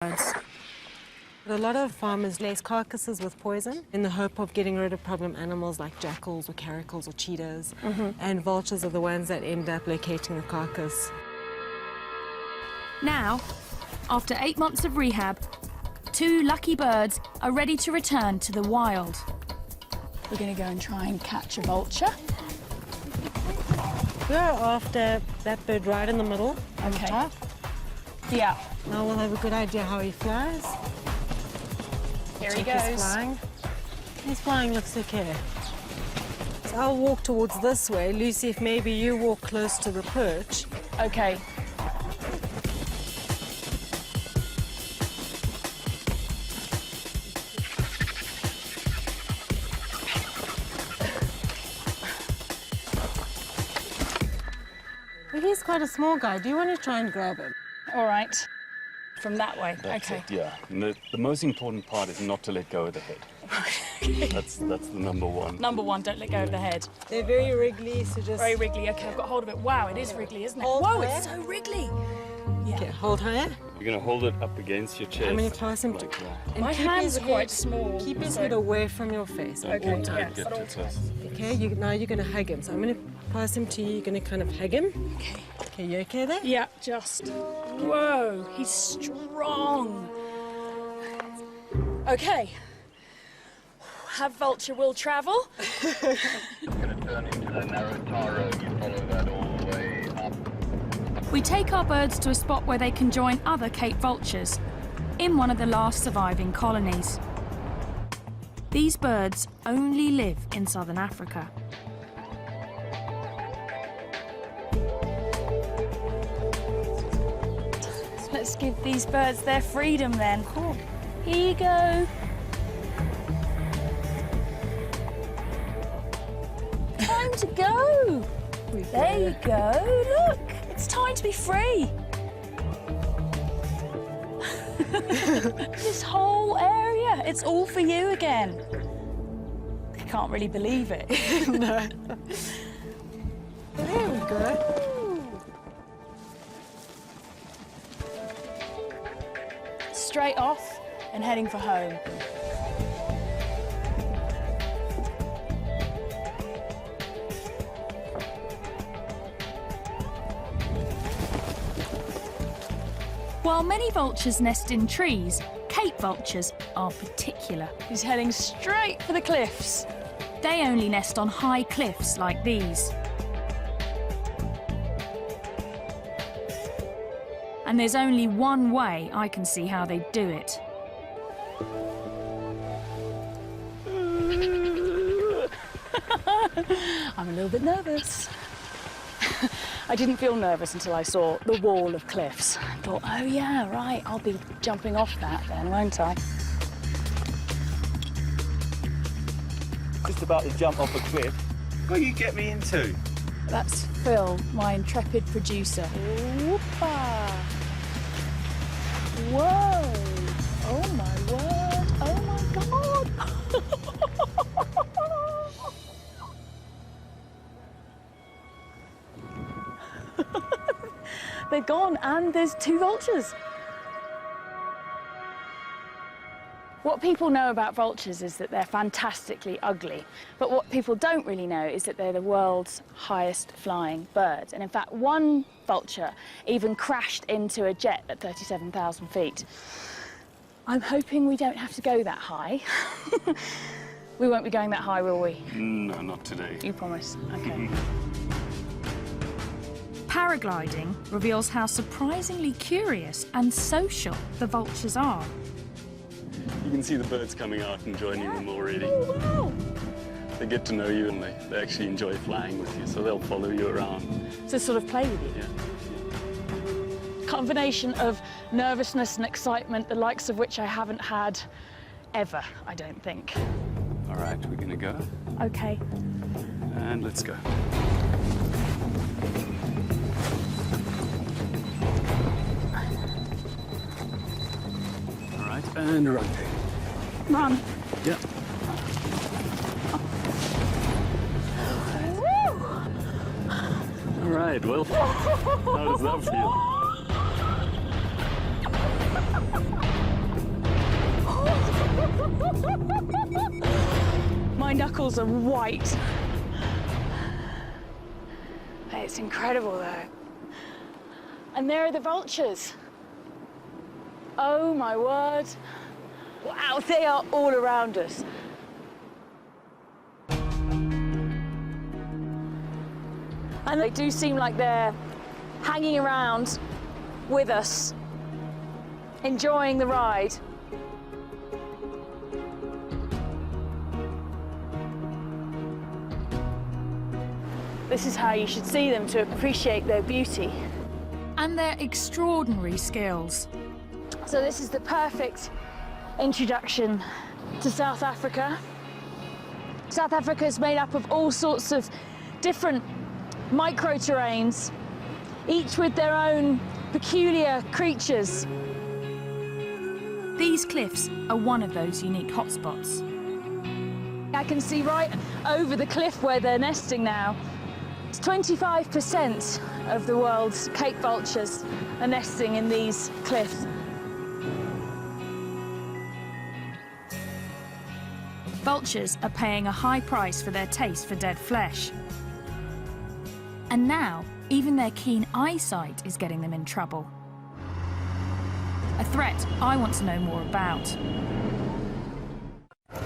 But a lot of farmers lace carcasses with poison in the hope of getting rid of problem animals like jackals or caracals or cheetahs. And vultures are the ones that end up locating the carcass. Now, after 8 months of rehab, 2 lucky birds are ready to return to the wild. We're going to go and try and catch a vulture. We're after that bird right in the middle. On the Okay. top. Yeah. Now we'll have a good idea how he flies. Here he Check goes. He's flying. He's flying, looks okay. So I'll walk towards this way. Lucy, if maybe you walk close to the perch. Okay. Well, he's quite a small guy. Do you want to try and grab him? All right. From that way. That's okay. it, yeah. And the most important part is not to let go of the head. That's the number one. Number 1, don't let go of the head. They're very wriggly, so just... Very wriggly. Okay, I've got hold of it. Wow, it is wriggly, isn't it? Hold Whoa, higher. it's so wriggly. Yeah. Okay, hold higher. You're going to hold it up against your chest. I'm going to clasp him like that. And My keep hands his are quite head- small, Keep his so- head away from your face at Okay, all yeah. times. Get too close. Okay, now you're going to hug him. So I'm going to pass him to you. You're going to kind of hug him. Okay. Okay, you okay there? Yeah, just. Whoa, he's strong. Okay. Have vulture will travel. Going to turn into the narrow tar road. You follow that all the way up. We take our birds to a spot where they can join other Cape vultures in one of the last surviving colonies. These birds only live in southern Africa. Let's give these birds their freedom then. Cool. Here you go. Time to go. There you go. Look, it's time to be free. This whole area, it's all for you again. I can't really believe it. No. There we go. Straight off and heading for home. While many vultures nest in trees, Cape vultures are particular. He's heading straight for the cliffs. They only nest on high cliffs like these. And there's only one way I can see how they do it. I'm a little bit nervous. I didn't feel nervous until I saw the wall of cliffs. I thought, oh yeah, right, I'll be jumping off that then, won't I? Just about to jump off a cliff. What you get me into? That's Phil, my intrepid producer. Whoopah! Whoa! Oh my word! Oh my God! They're gone, and there's 2 vultures. What people know about vultures is that they're fantastically ugly. But what people don't really know is that they're the world's highest flying bird. And in fact, one vulture even crashed into a jet at 37,000 feet. I'm hoping we don't have to go that high. We won't be going that high, will we? No, not today. You promise? Okay. Paragliding reveals how surprisingly curious and social the vultures are. You can see the birds coming out and joining them already. Oh, wow! They get to know you and they actually enjoy flying with you, so they'll follow you around. To sort of play with you. Yeah. Combination of nervousness and excitement, the likes of which I haven't had ever, I don't think. All right, we're going to go. Okay. And let's go. All right, and rotate. Run. Yeah. All right, well, how does that feel? My knuckles are white. It's incredible, though. And there are the vultures. Oh, my word. Wow, they are all around us. And they do seem like they're hanging around with us, enjoying the ride. This is how you should see them to appreciate their beauty. And their extraordinary skills. So this is the perfect introduction to South Africa. South Africa is made up of all sorts of different micro-terrains, each with their own peculiar creatures. These cliffs are one of those unique hotspots. I can see right over the cliff where they're nesting now. It's 25% of the world's Cape vultures are nesting in these cliffs. Vultures are paying a high price for their taste for dead flesh. And now, even their keen eyesight is getting them in trouble. A threat I want to know more about.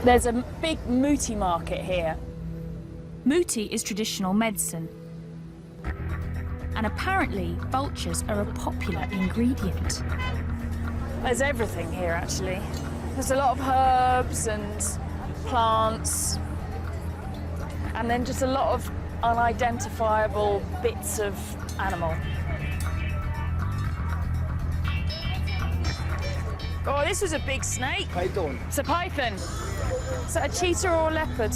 There's a big muti market here. Muti is traditional medicine. And apparently, vultures are a popular ingredient. There's everything here, actually. There's a lot of herbs and plants, and then just a lot of unidentifiable bits of animal. Oh, this was a big snake. Python. It's a python. Is that a cheetah or a leopard?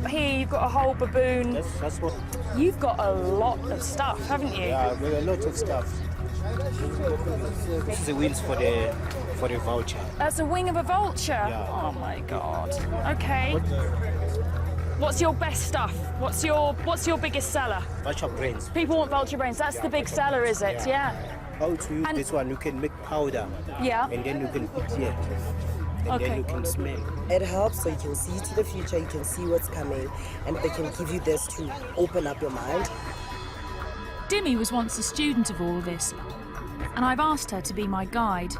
Here you've got a whole baboon. That's what. You've got a lot of stuff, haven't you? Yeah, with a lot of stuff. This is the wheels for the vulture. That's a wing of a vulture. Yeah. Oh my God. Okay. What's your best stuff? What's your biggest seller? Vulture brains. People want vulture brains. That's the big seller, is it? Yeah. How to use And- this one? You can make powder. Yeah. And then you can put here. And Okay. then you can smell. It helps so you can see to the future, you can see what's coming, and they can give you this to open up your mind. Dimi was once a student of all this, and I've asked her to be my guide.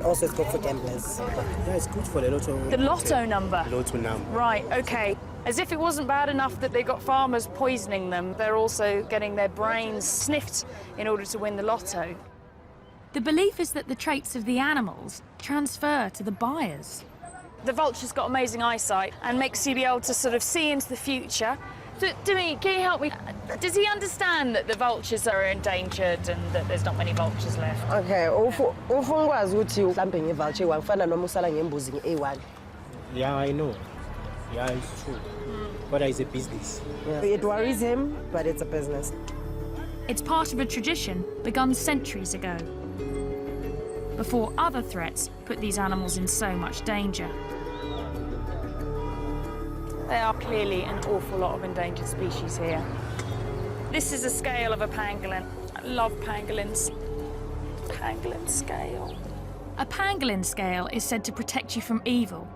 Also, it's good for gamblers. Yeah, it's good for the lotto. The lotto number. Lotto number. Right, okay. As if it wasn't bad enough that they got farmers poisoning them, they're also getting their brains sniffed in order to win the lotto. The belief is that the traits of the animals transfer to the buyers. The vulture's got amazing eyesight and makes you be able to sort of see into the future. So, Dimi, can you help me? Does he understand that the vultures are endangered and that there's not many vultures left? Okay, ufungwazi ukuthi mhlambe ngevulture wangifana noma usala ngembuzi nge-A1. Yeah, I know. Yeah, it's true. But it's a business. Yeah. It worries him, but it's a business. It's part of a tradition begun centuries ago, before other threats put these animals in so much danger. There are clearly an awful lot of endangered species here. This is a scale of a pangolin. I love pangolins. Pangolin scale. A pangolin scale is said to protect you from evil,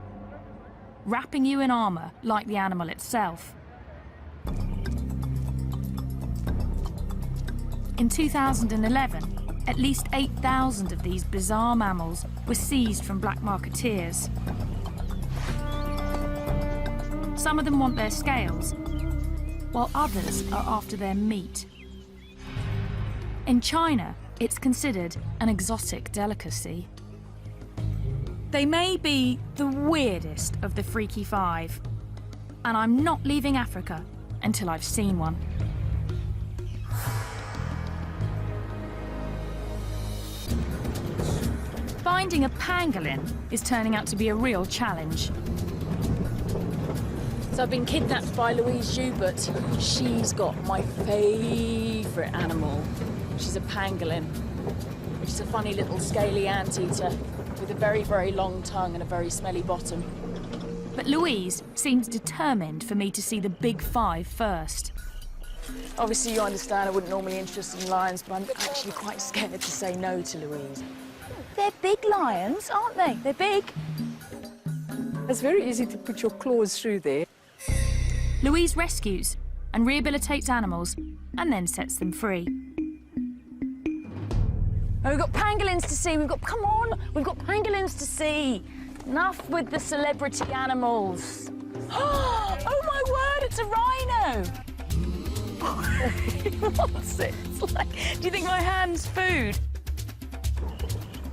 wrapping you in armour like the animal itself. In 2011, at least 8,000 of these bizarre mammals were seized from black marketeers. Some of them want their scales, while others are after their meat. In China, it's considered an exotic delicacy. They may be the weirdest of the Freaky Five, and I'm not leaving Africa until I've seen one. Finding a pangolin is turning out to be a real challenge. So I've been kidnapped by Louise Joubert. She's got my favourite animal. She's a pangolin, which is a funny little scaly anteater with a very, very long tongue and a very smelly bottom. But Louise seems determined for me to see the big five first. Obviously, you understand I wouldn't normally be interested in lions, but I'm actually quite scared to say no to Louise. They're big lions, aren't they? They're big. It's very easy to put your claws through there. Louise rescues and rehabilitates animals and then sets them free. Oh, we've got pangolins to see. Come on, we've got pangolins to see. Enough with the celebrity animals. Oh my word, it's a rhino. What's it? It's like, do you think my hand's food?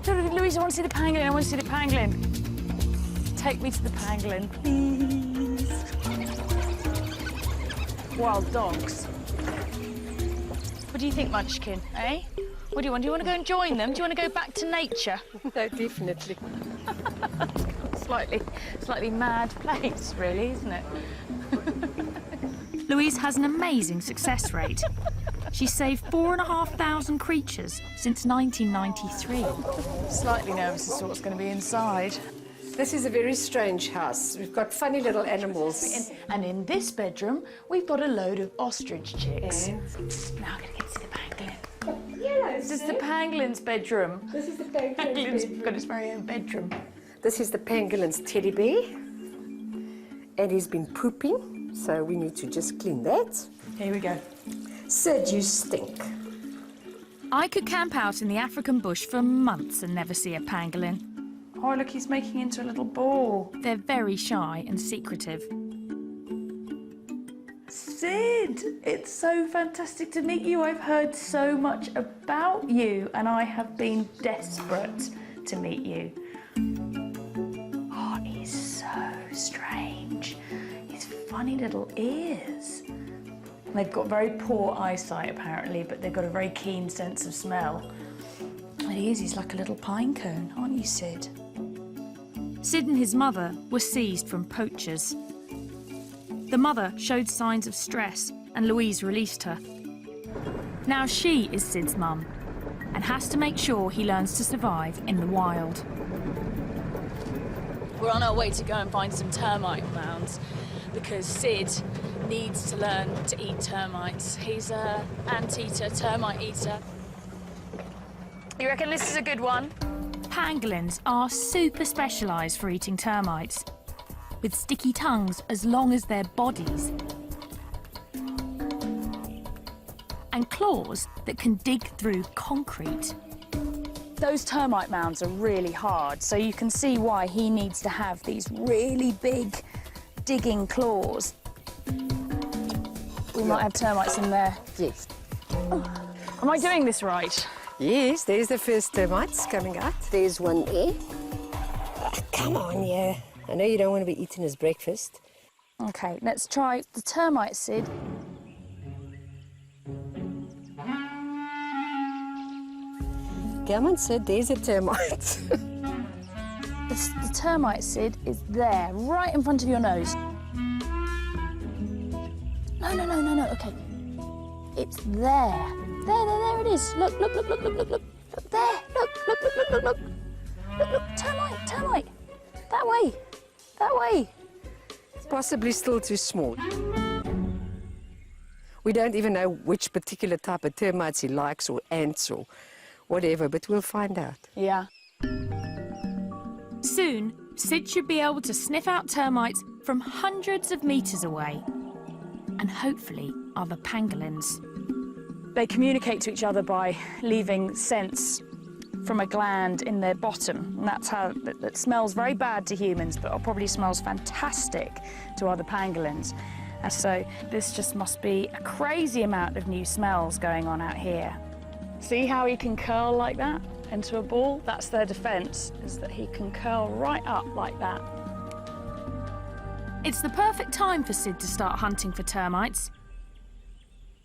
Louise, I want to see the pangolin. I want to see the pangolin. Take me to the pangolin, please. Wild dogs. What do you think, Munchkin, eh? What do you want? Do you want to go and join them? Do you want to go back to nature? No, definitely. Slightly mad place, really, isn't it? Louise has an amazing success rate. She's saved 4,500 creatures since 1993. Slightly nervous as to what's going to be inside. This is a very strange house. We've got funny little animals. And in this bedroom, we've got a load of ostrich chicks. Now I'm going to get to the pangolin. This is the pangolin's bedroom. This is the pangolin's Pangolin's bedroom. got his very own bedroom. This is the pangolin's teddy bear. And he's been pooping, so we need to just clean that. Here we go. Sid, you stink. I could camp out in the African bush for months and never see a pangolin. Oh, look, he's making into a little ball. They're very shy and secretive. Sid, it's so fantastic to meet you. I've heard so much about you, and I have been desperate to meet you. Oh, he's so strange. His funny little ears. They've got very poor eyesight, apparently, but they've got a very keen sense of smell. And he's like a little pine cone, aren't you, Sid? Sid and his mother were seized from poachers. The mother showed signs of stress and Louise released her. Now she is Sid's mum and has to make sure he learns to survive in the wild. We're on our way to go and find some termite mounds because Sid needs to learn to eat termites. He's an anteater, termite eater. You reckon this is a good one? Pangolins are super specialised for eating termites, with sticky tongues as long as their bodies, and claws that can dig through concrete. Those termite mounds are really hard, so you can see why he needs to have these really big digging claws. We might have termites in there. Yes. Am I doing this right? Yes, there's the first termites coming out. There's one there. Come on, yeah. I know you don't want to be eating his breakfast. Okay, let's try the termite, Sid. Come on, Sid, there's a termite. The termite, Sid, is there, right in front of your nose. No, okay. It's there. There it is. Look. Look there. Look. Look, termite. That way. Possibly still too small. We don't even know which particular type of termites he likes, or ants, or whatever, but we'll find out. Yeah. Soon, Sid should be able to sniff out termites from hundreds of metres away, and hopefully other pangolins. They communicate to each other by leaving scents from a gland in their bottom. And that's how that smells very bad to humans, but probably smells fantastic to other pangolins. And so this just must be a crazy amount of new smells going on out here. See how he can curl like that into a ball? That's their defense, is that he can curl right up like that. It's the perfect time for Sid to start hunting for termites.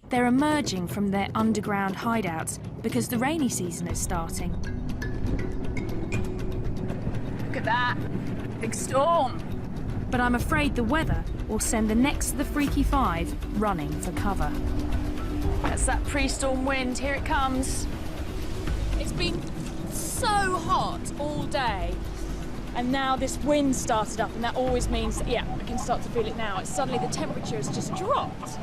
They're emerging from their underground hideouts because the rainy season is starting. Look at that, big storm. But I'm afraid the weather will send the next of the Freaky Five running for cover. That's that pre-storm wind, here it comes. It's been so hot all day, and now this wind started up, and that always means, that, yeah, I can start to feel it now. It's suddenly the temperature has just dropped.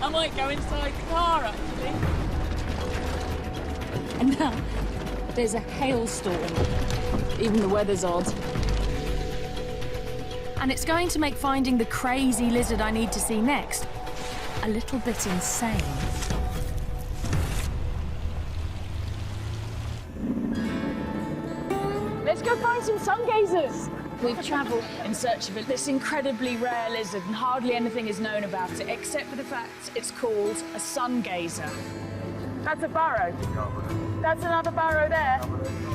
I might go inside the car, actually. And There's a hailstorm. Even the weather's odd. And it's going to make finding the crazy lizard I need to see next a little bit insane. Let's go find some sun gazers. We've travelled in search of this incredibly rare lizard, and hardly anything is known about it, except for the fact it's called a sun gazer. That's a burrow. That's another burrow there.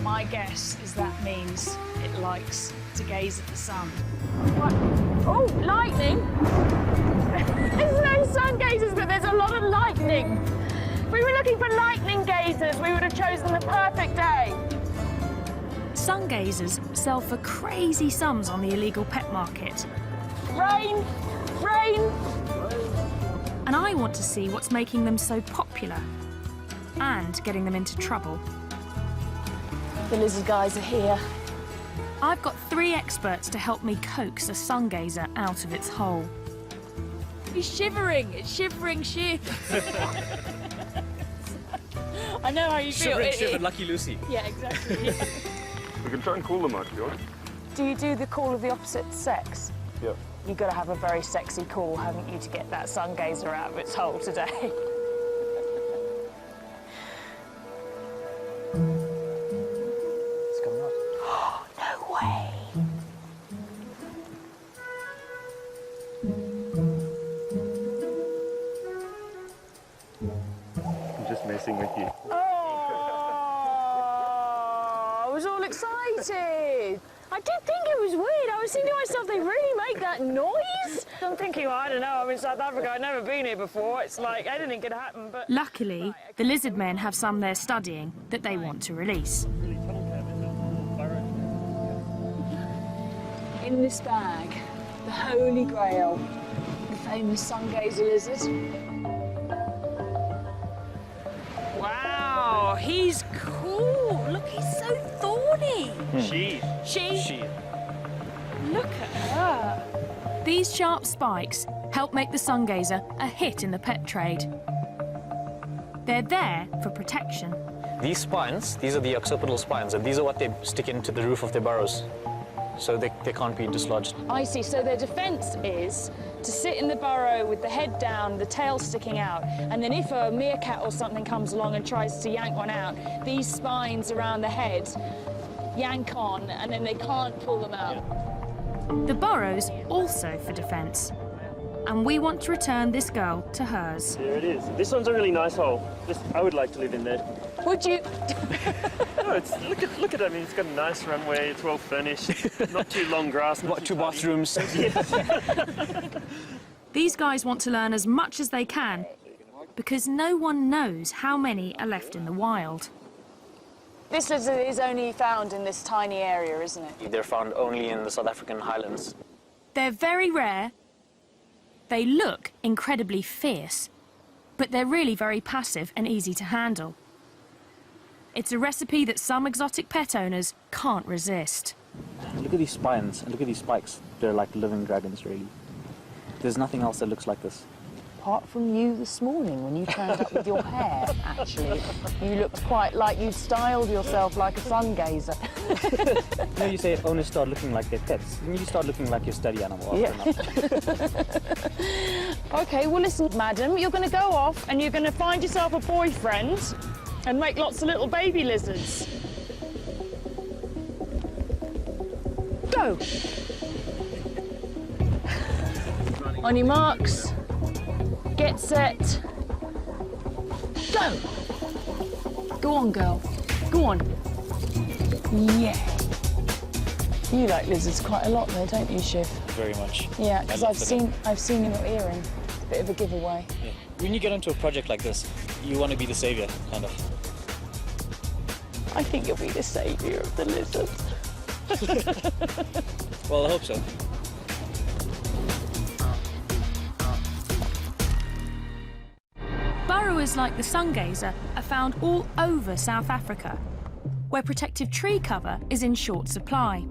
My guess is that means it likes to gaze at the sun. What? Oh, lightning! There's no sun gazers, but there's a lot of lightning. If we were looking for lightning gazers, we would have chosen the perfect day. Sun gazers sell for crazy sums on the illegal pet market. Rain! Rain! And I want to see what's making them so popular and getting them into trouble. The lizard guys are here. I've got 3 experts to help me coax a sun gazer out of its hole. He's shivering. It's shivering shit. I know how you feel. Shivered, Lucky Lucy. Yeah, exactly. Yeah. We can try and call them out, George. Do you do the call of the opposite sex? Yeah. You've got to have a very sexy call, haven't you, to get that sun gazer out of its hole today? It's coming out. No way. I'm just messing with you. Oh, I was all excited. I did think it was weird. I was thinking to myself, they really make that noise? I'm thinking, well, I don't know, I'm in South Africa, I've never been here before. It's like anything could happen, but... Luckily, the lizard men have some they're studying that they want to release. In this bag, the Holy Grail, the famous sun gazer lizard. Wow, he's cool. Look, he's so thorny. She. Look at her. These sharp spikes help make the sun gazer a hit in the pet trade. They're there for protection. These spines, these are the occipital spines, and these are what they stick into the roof of their burrows, so they can't be dislodged. I see, so their defense is to sit in the burrow with the head down, the tail sticking out, and then if a meerkat or something comes along and tries to yank one out, these spines around the head yank on, and then they can't pull them out. The burrow's also for defence. And we want to return this girl to hers. There it is. This one's a really nice hole. I would like to live in there. Would you? No, look at it. I mean, it's got a nice runway. It's well furnished. Not too long grass. What, 2 bathrooms? These guys want to learn as much as they can because no one knows how many are left in the wild. This lizard is only found in this tiny area, isn't it? They're found only in the South African highlands. They're very rare. They look incredibly fierce, but they're really very passive and easy to handle. It's a recipe that some exotic pet owners can't resist. Look at these spines and look at these spikes. They're like living dragons, really. There's nothing else that looks like this. Apart from you this morning when you turned up with your hair, actually. You looked quite like you styled yourself like a sun gazer. You know, you say owners start looking like their pets, and you start looking like your study animal after enough. OK, well, listen, madam, you're going to go off and you're going to find yourself a boyfriend and make lots of little baby lizards. Go! On your marks. Get set. Go! Go on, girl. Go on. Yeah. You like lizards quite a lot though, don't you, Shiv? Very much. Yeah, because I've seen your earring. It's a bit of a giveaway. Yeah. When you get into a project like this, you want to be the saviour, kind of. I think you'll be the saviour of the lizards. Well, I hope so. Burrowers like the sun gazer are found all over South Africa, where protective tree cover is in short supply.